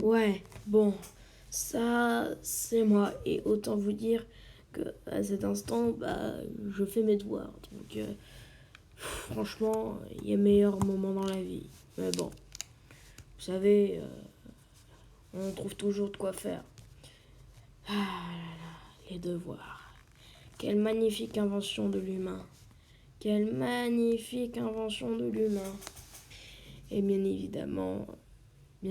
Ouais, bon, ça, c'est moi. Et autant vous dire que à cet instant, je fais mes devoirs. Donc, franchement, il y a meilleur moment dans la vie. Mais bon, vous savez, on trouve toujours de quoi faire. Ah là là, les devoirs. Quelle magnifique invention de l'humain. Quelle magnifique invention de l'humain. Et bien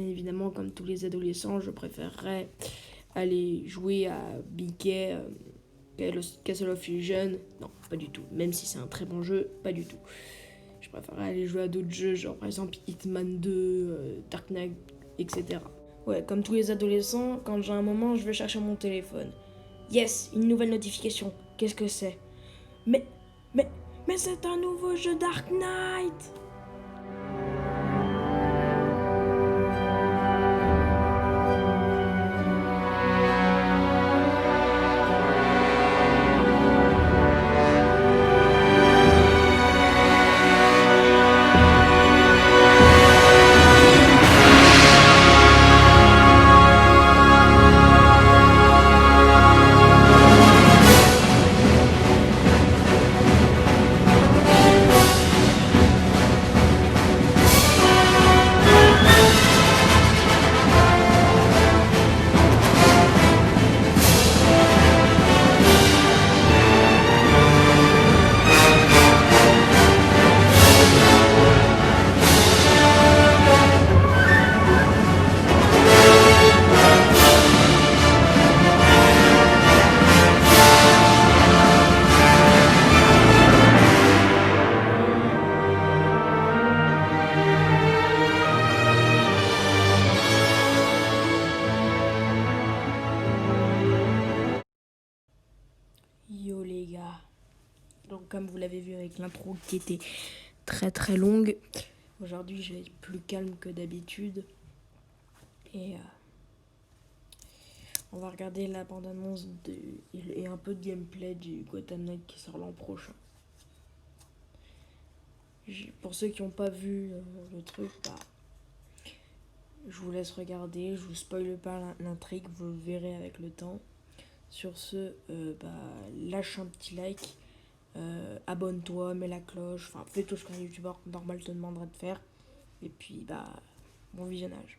évidemment, comme tous les adolescents, je préférerais aller jouer à Biquet, Castle of Illusion. Non, pas du tout. Même si c'est un très bon jeu, pas du tout. Je préférerais aller jouer à d'autres jeux, genre par exemple Hitman 2, Dark Knight, etc. Ouais, comme tous les adolescents, quand j'ai un moment, je vais chercher mon téléphone. Yes, une nouvelle notification. Qu'est-ce que c'est? Mais, mais, mais c'est un nouveau jeu Dark Knight! Yo les gars. Donc comme vous l'avez vu avec l'intro qui était très très longue, aujourd'hui je vais être plus calme que d'habitude. Et on va regarder la bande-annonce et un peu de gameplay du Gotham Knight qui sort l'an prochain. Pour ceux qui n'ont pas vu le truc, je vous laisse regarder, je vous spoile pas l'intrigue, vous le verrez avec le temps. Sur ce, lâche un petit like, abonne-toi, mets la cloche, enfin fais tout ce qu'un youtubeur normal te demanderait de faire. Et puis bon visionnage.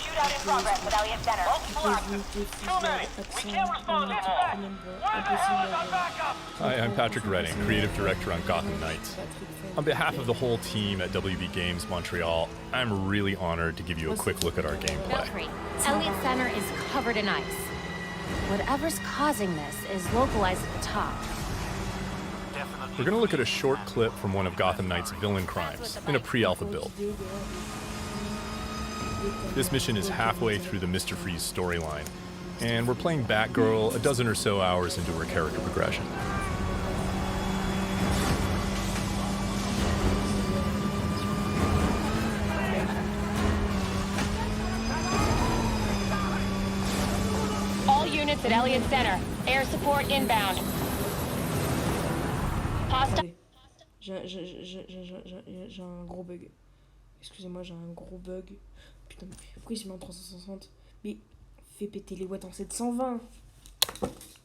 Shootout in progress with Elliot Center. Multiple active. Too many. We can't respond anymore. Hi, I'm Patrick Redding, creative director on Gotham Knights. On behalf of the whole team at WB Games Montreal, I'm really honored to give you a quick look at our gameplay. Elliot Center is covered in ice. Whatever's causing this is localized at the top. We're going to look at a short clip from one of Gotham Knights' villain crimes in a pre-alpha build. This mission is halfway through the Mr. Freeze storyline, and we're playing Batgirl a dozen or so hours into her character progression. All units at Elliot Center. Air support inbound. Hostile. J'ai un gros bug. Excusez-moi, j'ai un gros bug. Putain, pourquoi il se met en 360? Mais fais péter les watts en 720.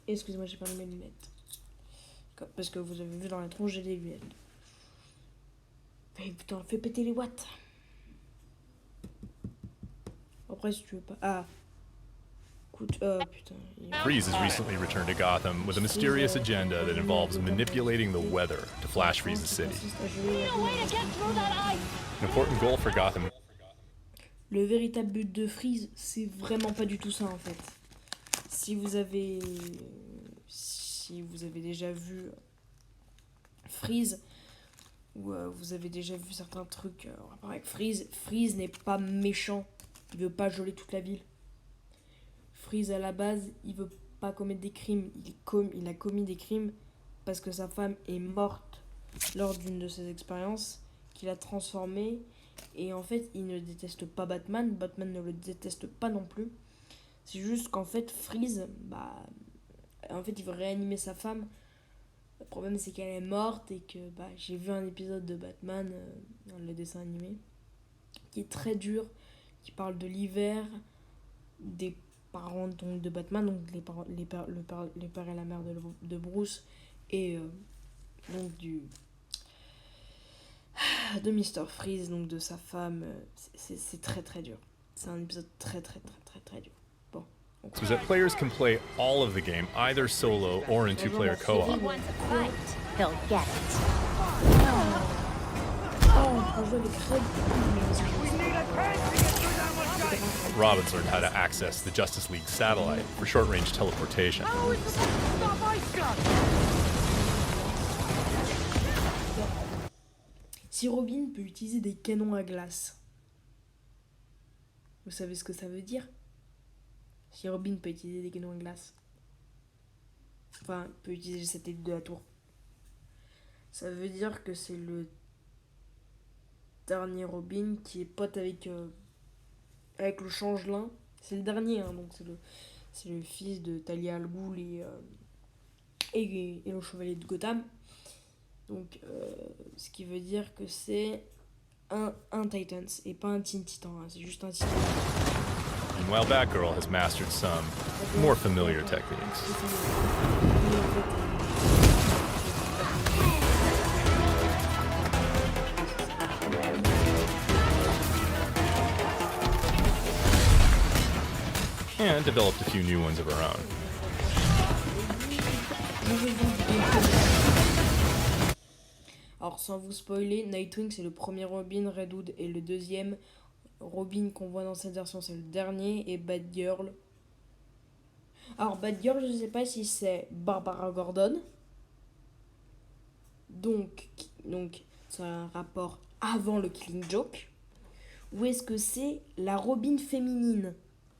Excusez-moi, j'ai pas mis mes lunettes. Parce que vous avez vu dans l'intro, j'ai des lunettes. Mais putain, fais péter les watts. Après, si tu veux pas... Ah. Écoute, putain. Freeze has recently returned to Gotham with a mysterious agenda that involves manipulating the weather to flash freeze the city. An important goal for Gotham. Le véritable but de Freeze, c'est vraiment pas du tout ça en fait. Si vous avez déjà vu Freeze, ou vous avez déjà vu certains trucs en rapport avec Freeze, Freeze n'est pas méchant. Il veut pas geler toute la ville. Freeze à la base, il veut pas commettre des crimes. Il a commis des crimes parce que sa femme est morte lors d'une de ses expériences, qu'il a transformée Et en fait, il ne déteste pas Batman. Batman ne le déteste pas non plus. C'est juste qu'en fait, Freeze, en fait, il veut réanimer sa femme. Le problème, c'est qu'elle est morte et que j'ai vu un épisode de Batman, dans le dessin animé, qui est très dur, qui parle de l'hiver, des parents donc, de Batman, donc le père et la mère de Bruce, et donc de Mr. Freeze, donc de sa femme. C'est très très dur. C'est un épisode très très très très très dur. Bon. is that players can play all of the game, either solo or in two-player If he co-op. wants a fight, he'll get it. On peut jouer avec Red. Robin's learned how to access the Justice League satellite for short-range teleportation. Si Robin peut utiliser des canons à glace, vous savez ce que ça veut dire? Si Robin peut utiliser des canons à glace, enfin, peut utiliser le satellite de la tour, ça veut dire que c'est le dernier Robin qui est pote avec le changelin. C'est le dernier, hein, donc c'est le fils de Talia al Ghul et le chevalier de Gotham. Donc, ce qui veut dire que c'est un Titans et pas un Teen Titan, hein, c'est juste un Titan. Meanwhile, Batgirl has mastered some more familiar techniques. And developed a few new ones of her own. Alors, sans vous spoiler, Nightwing c'est le premier Robin, Red Hood est le deuxième, Robin qu'on voit dans cette version c'est le dernier, et Batgirl. Alors, Batgirl, je sais pas si c'est Barbara Gordon, donc c'est un rapport avant le Killing Joke, ou est-ce que c'est la Robin féminine,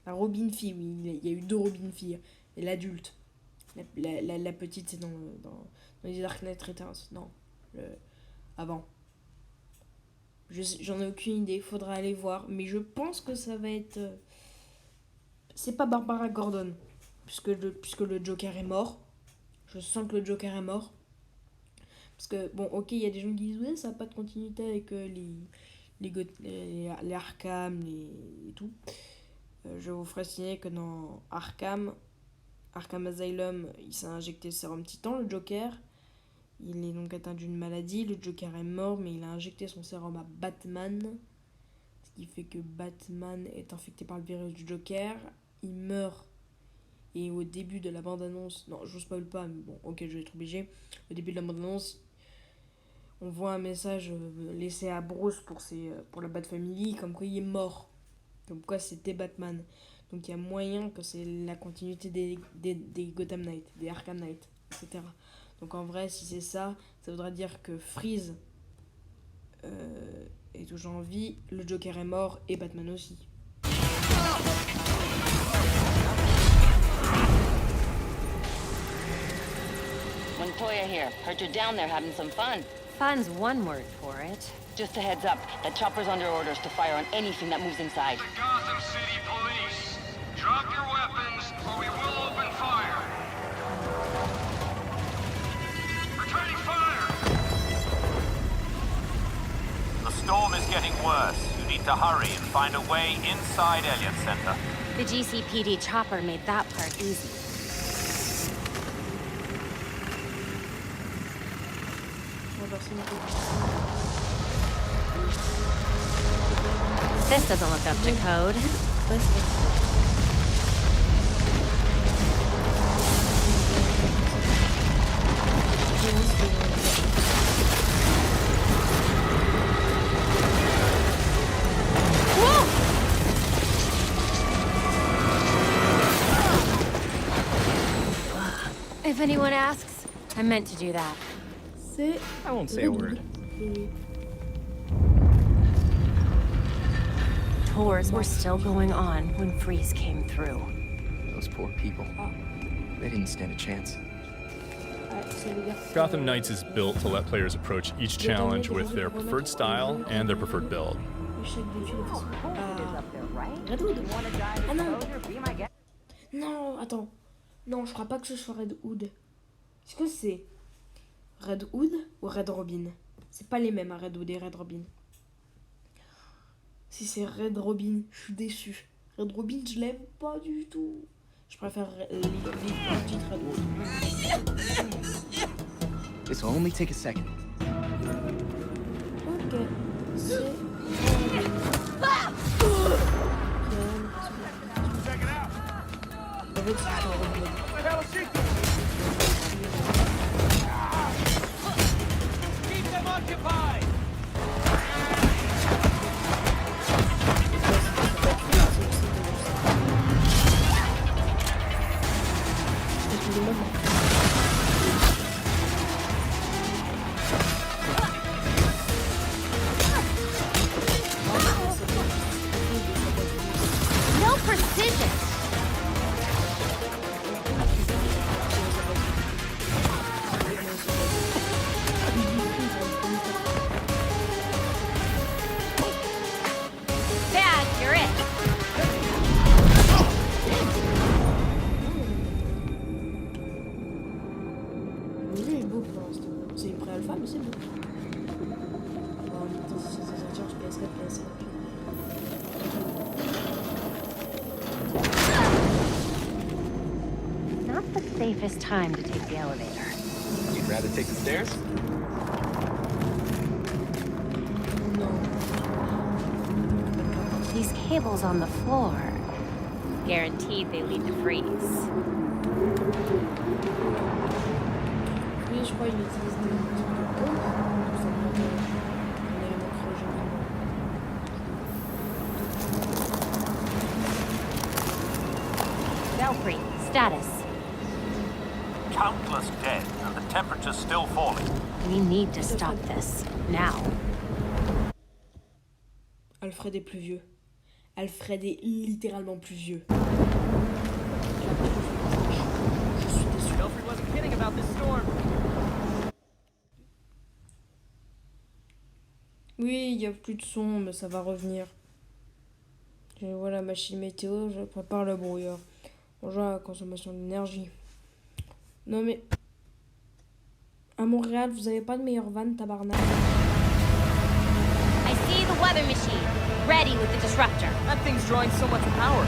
la Robin fille? Oui, il y a eu deux Robin filles, et l'adulte. La petite, c'est dans les Dark Knight Returns. Non, avant. J'en ai aucune idée, faudra aller voir. Mais je pense que ça va être... c'est pas Barbara Gordon, puisque le Joker est mort. Je sens que le Joker est mort. Parce que, bon, ok, il y a des gens qui disent, ouais, ça n'a pas de continuité avec les Arkham, et tout. Je vous ferai signer que dans Arkham Asylum, il s'est injecté le sérum Titan, le Joker. Il est donc atteint d'une maladie. Le Joker est mort, mais il a injecté son sérum à Batman. Ce qui fait que Batman est infecté par le virus du Joker. Il meurt. Et au début de la bande-annonce... Non, je vous spoil pas, mais bon, ok, je vais être obligé. Au début de la bande-annonce, on voit un message laissé à Bruce pour la Bat Family, comme quoi il est mort. Comme quoi c'était Batman. Donc il y a moyen que c'est la continuité des Gotham Knight, des Arkham Knight, etc. Donc en vrai, si c'est ça, ça voudrait dire que Freeze est toujours en vie, le Joker est mort et Batman aussi. Montoya here. Heard you're down there having some fun. Fun's one word for it. Just a heads up, that chopper's under orders to fire on anything that moves inside. The Gotham City Police. Drop your weapons, or we will open fire. Returning fire! The storm is getting worse. You need to hurry and find a way inside Elliott Center. The GCPD chopper made that part easy. This doesn't look up to code. If anyone asks, I meant to do that. I won't say a word. Tours were still going on when Freeze came through. Those poor people. They didn't stand a chance. Gotham Knights is built to let players approach each challenge with their preferred style and their preferred build. échec défi Redwood. Ah non. Non, attends. Non, je crois pas que ce soit Redwood. Est-ce que c'est Redwood ou Red Robin? C'est pas les mêmes, hein, Redwood et Red Robin. Si c'est Red Robin, je suis déçu. Red Robin, je l'aime pas du tout. Je préfère les petites Redwood. This will only take a second. Ok. C'est... En fait, c'est un Redwood. Keep them occupied! No precision! Dad, you're it! Le jeu est beau pour l'instant. C'est une pré-alpha, mais c'est beau. Bon, en même temps, c'est censé sortir sur PS4, PS5. Not the safest time to take the elevator. You'd rather take the stairs? Non. These cables on the floor. Guaranteed they lead to freeze. Oui, je crois qu'il utilise des pompes. Tout simplement, un élément cryogénique. Belfry, status. Countless dead, and the temperature's still falling. We need to stop this. Now. Alfred est plus vieux. Alfred est littéralement plus vieux. Je suis déçu. Belfry wasn't kidding about this storm. Oui, il n'y a plus de son, mais ça va revenir. Je vois la machine météo, je prépare le brouillard. Bonjour à la consommation d'énergie. Non mais... À Montréal, vous avez pas de meilleure vanne, tabarnak? I see the weather machine. Ready with the disruptor. That thing's drawing so much power.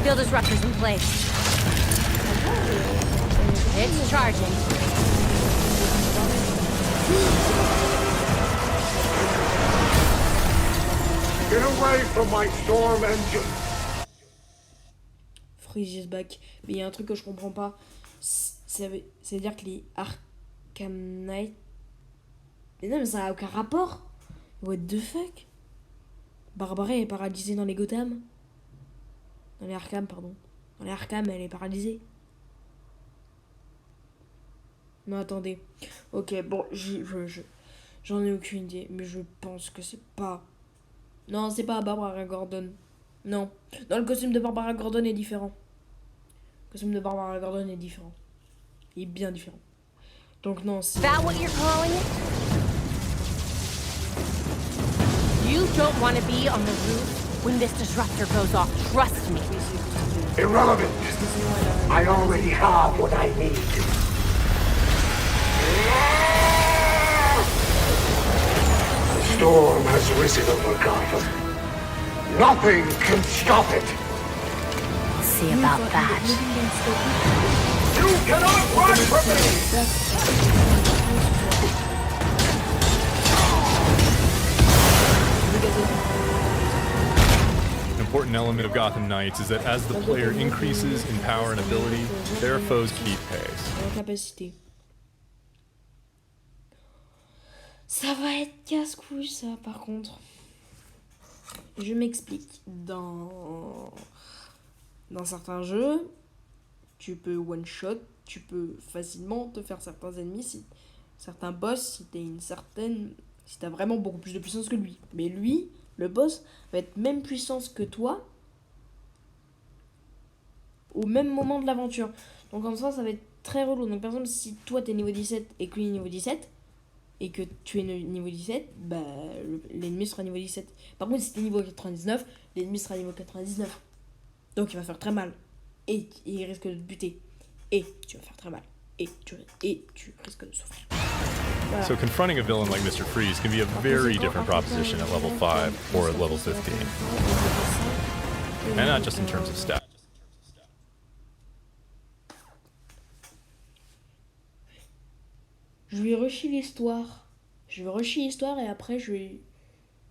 Field disruptors in place. It's charging. Get away from my storm engine! Freeze is back. Mais il y a un truc que je comprends pas. C'est-à-dire que les Arkham Knight... Mais non, mais ça a aucun rapport. What the fuck? Barbara est paralysée dans les Gotham. Dans les Arkham, pardon. Dans les Arkham, elle est paralysée. Non, attendez. Ok, bon, j'en ai aucune idée. Mais je pense que c'est pas... Non, c'est pas Barbara Gordon. Non. Non, le costume de Barbara Gordon est différent. Le costume de Barbara Gordon est différent. Il est bien différent. Donc non, c'est... That what you're calling it? You don't want to be on the roof when this disruptor goes off. Trust me. Irrelevant! I already have what I need. The storm has risen over Gotham. Nothing can stop it! See about that. You cannot run from me! An important element of Gotham Knights is that as the player increases in power and ability, their foes keep pace. En capacité. Ça va être casse-couille, ça, par contre. Je m'explique. Dans certains jeux, tu peux one-shot, tu peux facilement te faire certains ennemis, certains boss, si t'es une certaine Si t'as vraiment beaucoup plus de puissance que lui. Mais lui, le boss, va être même puissance que toi au même moment de l'aventure. Donc comme ça va être très relou. Donc par exemple, si toi t'es niveau 17 et que lui est niveau 17, et que tu es niveau 17, bah l'ennemi sera niveau 17. Par contre, si t'es niveau 99, l'ennemi sera niveau 99. Donc il va faire très mal. Et il risque de te buter. Et tu vas faire très mal. Et tu risques de souffrir. Voilà. So confronting a villain like Mr. Freeze can be a very different proposition at level 5 or at level 15. And not just in terms of stats. Je vais rusher l'histoire. Et après je vais...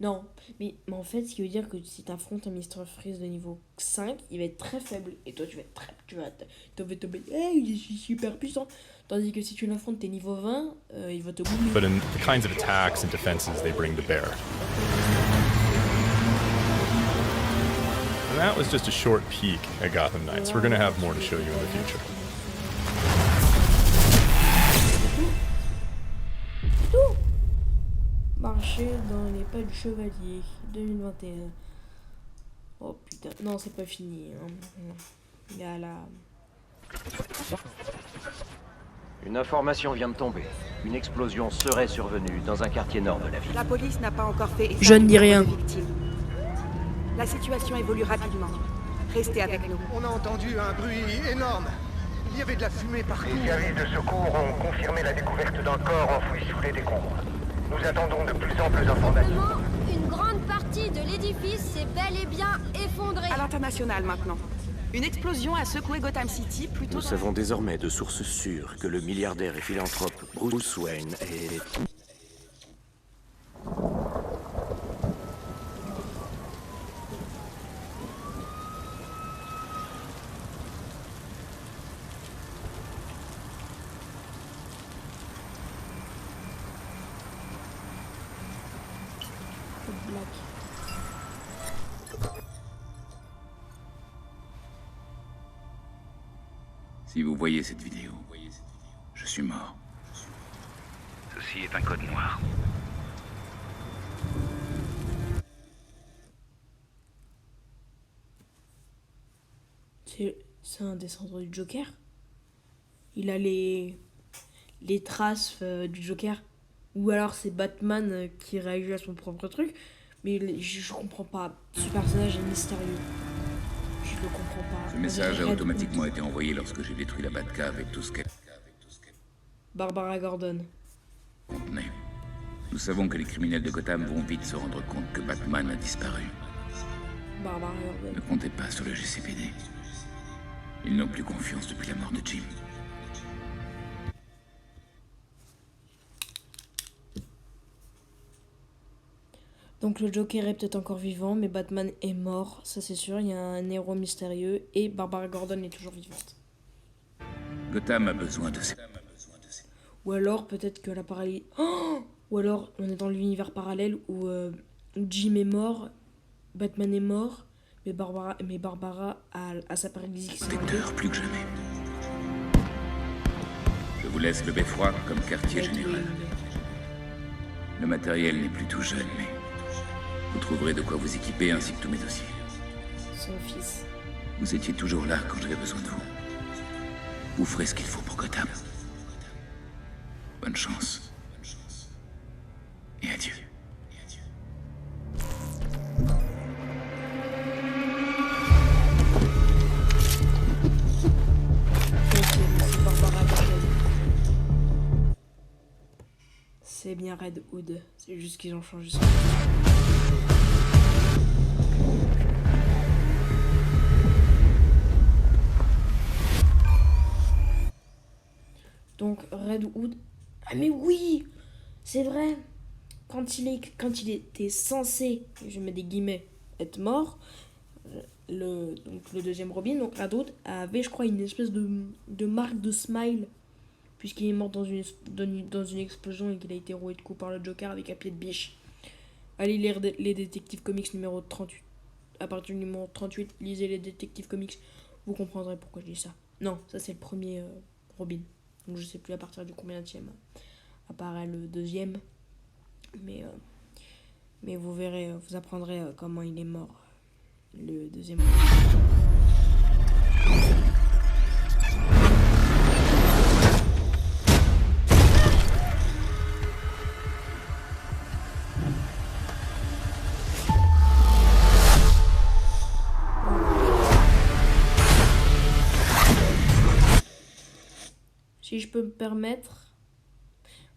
Non, mais en fait, ce qui veut dire que si t'affrontes un Mr. Freeze de niveau 5, il va être très faible. Et toi, tu vas être très... Tu vas tomber... Hey, il est super puissant. Tandis que si tu l'affrontes, t'es niveau 20, il va te bouler. But in the kinds of attacks and defenses they bring to bear. And that was just a short peek at Gotham Knights. We're going to have more to show you in the future. Marcher dans les pas du chevalier 2021. Oh putain, non, c'est pas fini. Il y a la... Une information vient de tomber. Une explosion serait survenue dans un quartier nord de la ville. La police n'a pas encore fait... Je ne dis rien. La situation évolue rapidement. Restez avec nous. On a entendu un bruit énorme. Il y avait de la fumée partout. Les services de secours ont confirmé la découverte d'un corps enfoui sous les décombres. Nous attendons de plus amples informations. Une grande partie de l'édifice s'est bel et bien effondrée. À l'international maintenant. Une explosion a secoué Gotham City plutôt... Nous savons désormais de sources sûres que le milliardaire et philanthrope Bruce Wayne est... Si vous voyez cette vidéo, je suis mort. Ceci est un code noir. C'est un descendant du Joker. Il a les traces du Joker. Ou alors c'est Batman qui réagit à son propre truc. Mais je comprends pas. Ce personnage est mystérieux. Je le comprends pas. Ce message a automatiquement été envoyé lorsque j'ai détruit la Batcave et tout ce qu'elle Barbara Gordon. contenait. Nous savons que les criminels de Gotham vont vite se rendre compte que Batman a disparu. Barbara Gordon. Ne comptez pas sur le GCPD. Ils n'ont plus confiance depuis la mort de Jim. Donc le Joker est peut-être encore vivant, mais Batman est mort, ça c'est sûr. Il y a un héros mystérieux et Barbara Gordon est toujours vivante. Gotham a besoin de ces... Ou alors peut-être que la paralysie... Oh, ou alors on est dans l'univers parallèle où Jim est mort, Batman est mort, mais Barbara a sa paralysie qui s'est Protecteur plus que jamais. Je vous laisse le beffroi comme quartier général. Le matériel n'est plus tout jeune, mais vous trouverez de quoi vous équiper ainsi que tous mes dossiers. Son fils. Vous étiez toujours là quand j'avais besoin de vous. Vous ferez ce qu'il faut pour Gotham. Bonne chance. Et adieu. C'est bien Red Hood, c'est juste qu'ils ont changé son... Donc Red Hood... Ah mais oui, c'est vrai. Quand il était censé, je mets des guillemets, être mort, le deuxième Robin, donc Red Hood, avait je crois une espèce de marque de smile, puisqu'il est mort dans une explosion et qu'il a été roué de coups par le Joker avec un pied de biche. Allez lire les Détectives Comics numéro 38. À partir du numéro 38, lisez les Détectives Comics, vous comprendrez pourquoi je dis ça. Non, ça c'est le premier Robin. Donc je sais plus à partir du combienième apparaît le deuxième. Mais vous verrez, vous apprendrez comment il est mort. Le deuxième. Si je peux me permettre,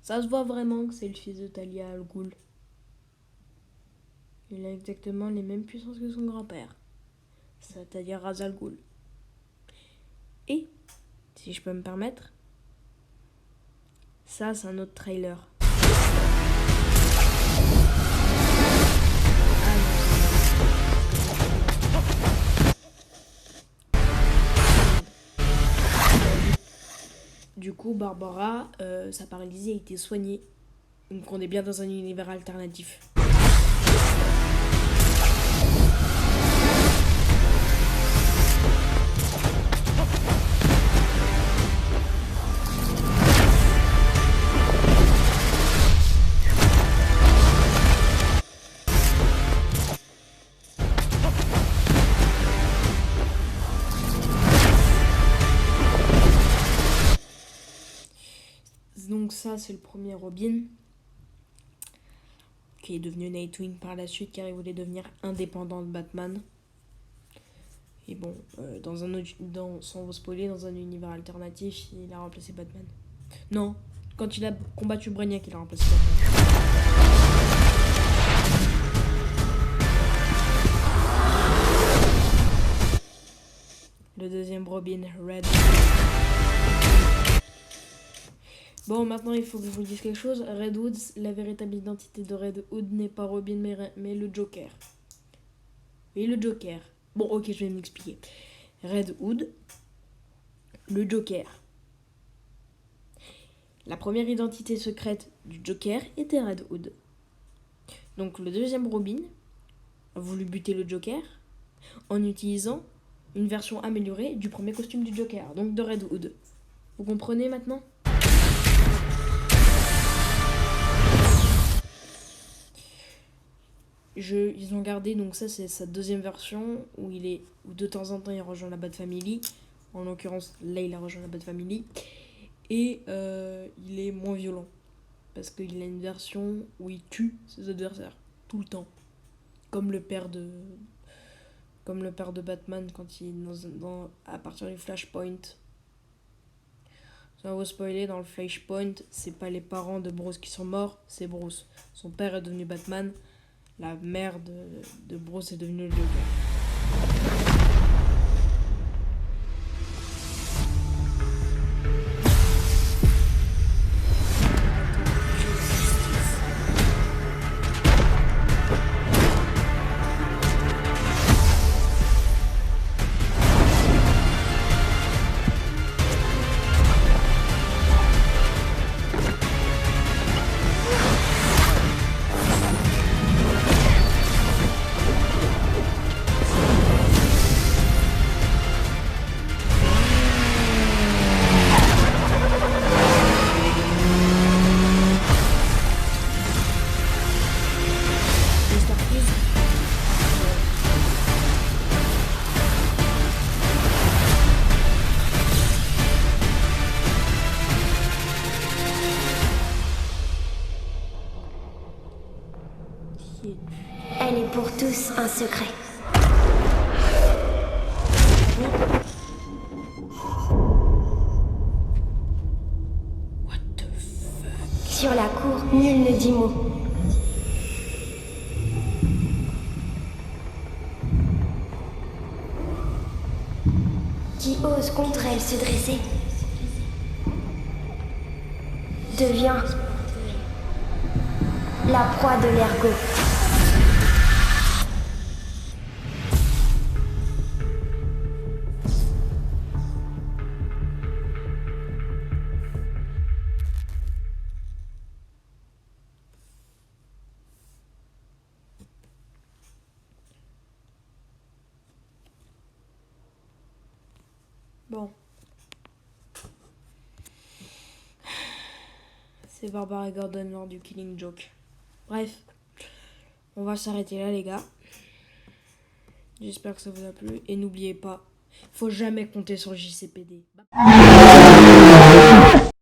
ça se voit vraiment que c'est le fils de Talia al Ghul. Il a exactement les mêmes puissances que son grand-père, c'est-à-dire Ra's al Ghul. Et, si je peux me permettre, ça c'est un autre trailer. Du coup, Barbara, sa paralysie a été soignée. Donc on est bien dans un univers alternatif. Donc ça, c'est le premier Robin qui est devenu Nightwing par la suite car il voulait devenir indépendant de Batman. Et bon, sans vous spoiler, dans un univers alternatif, il a remplacé Batman. Non, quand il a combattu Brainiac, il a remplacé Batman. Le deuxième Robin, Red. Bon, maintenant il faut que je vous dise quelque chose. Red Hood, la véritable identité de Red Hood n'est pas Robin mais le Joker. Oui, le Joker. Bon, ok, je vais m'expliquer. Red Hood, le Joker. La première identité secrète du Joker était Red Hood. Donc le deuxième Robin a voulu buter le Joker en utilisant une version améliorée du premier costume du Joker, donc de Red Hood. Vous comprenez maintenant ? Ils ont gardé, donc ça c'est sa deuxième version où de temps en temps il rejoint la Bat Family. En l'occurrence là il a rejoint la Bat Family. Et il est moins violent. Parce qu'il a une version où il tue ses adversaires. Tout le temps. Comme le père de Batman quand il est à partir du Flashpoint. Sans vous spoiler, dans le Flashpoint, c'est pas les parents de Bruce qui sont morts, c'est Bruce. Son père est devenu Batman. La mère de Bruce est devenue le Joker. Elle est pour tous un secret. What the fuck? Sur la cour, nul ne dit mot. Qui ose contre elle se dresser devient la proie de l'ergot. Bon. C'est Barbara Gordon lors du Killing Joke. Bref, on va s'arrêter là les gars. J'espère que ça vous a plu et n'oubliez pas, faut jamais compter sur le JCPD.